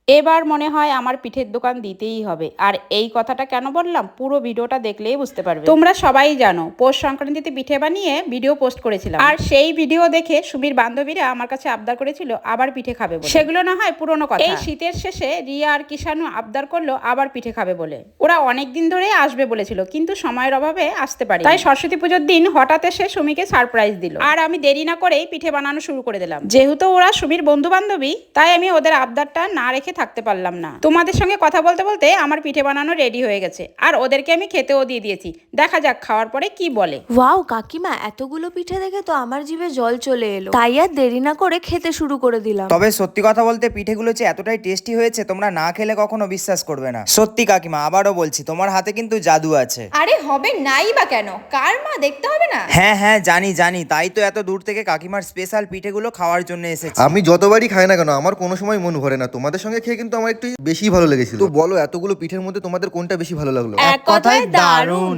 এবার মনে হয় আমার পিঠের দোকান দিতেই হবে। আর এই কথাটা কেন বললাম পুরো ভিডিওটা দেখলেই বুঝতে পারবে। তোমরা সবাই জানো পৌষ সংক্রান্তিতে পিঠে বানিয়ে ভিডিও পোস্ট করেছিলাম, আর সেই ভিডিও দেখে সুমির বান্ধবীরা আমার কাছে আবদার করেছিল আবার পিঠে খাবে বলে। সেগুলো না হয় পুরনো কথা, এই শীতের শেষে রিয়া আর কিষানু আবদার করলো আবার পিঠে খাবে বলে। ওরা অনেকদিন ধরে আসবে বলেছিল, কিন্তু সময়ের অভাবে আসতে পারি। তাই সরস্বতী পুজোর দিন হঠাৎ এসে সুমিকে সারপ্রাইজ দিল, আর আমি দেরি না করেই পিঠে বানানো শুরু করে দিলাম। যেহেতু ওরা সুমির বন্ধু বান্ধবী, তাই আমি ওদের আবদারটা না রেখে থাকতে পারলাম না। তোমাদের সঙ্গে কথা বলতে বলতে আমার পিঠে বানানো রেডি হয়ে গেছে, আর ওদেরকে আমি খেতেও দিয়ে দিয়েছি। দেখা যাক খাওয়ার পরে কি বলে। ওয়াও কাকিমা, এতগুলো পিঠে দেখে তো আমার জিভে জল চলে এলো, তাই আর দেরি না করে খেতে শুরু করে দিলাম। তবে সত্যি কথা বলতে পিঠেগুলো যে এতটাই টেস্টি হয়েছে তোমরা না খেলে কখনো বিশ্বাস করবে না। সত্যি কাকিমা, আবারও বলছি তোমার হাতে কিন্তু জাদু আছে। আরে হবে নাই বা কেন, কার মা দেখতে হবে না? হ্যাঁ হ্যাঁ জানি জানি, তাই তো এত দূর থেকে কাকিমার স্পেশাল পিঠেগুলো খাওয়ার জন্য এসেছি। আমি যতবারই খাই না কেন আমার কোনো সময় মন ভরে না, তোমাদের সঙ্গে খেয়ে কিন্তু আমার একটু বেশি ভালো লেগেছিল। তো বলো এতগুলো পিঠের মধ্যে তোমাদের কোনটা বেশি ভালো লাগলো? এক কথায় দারুণ।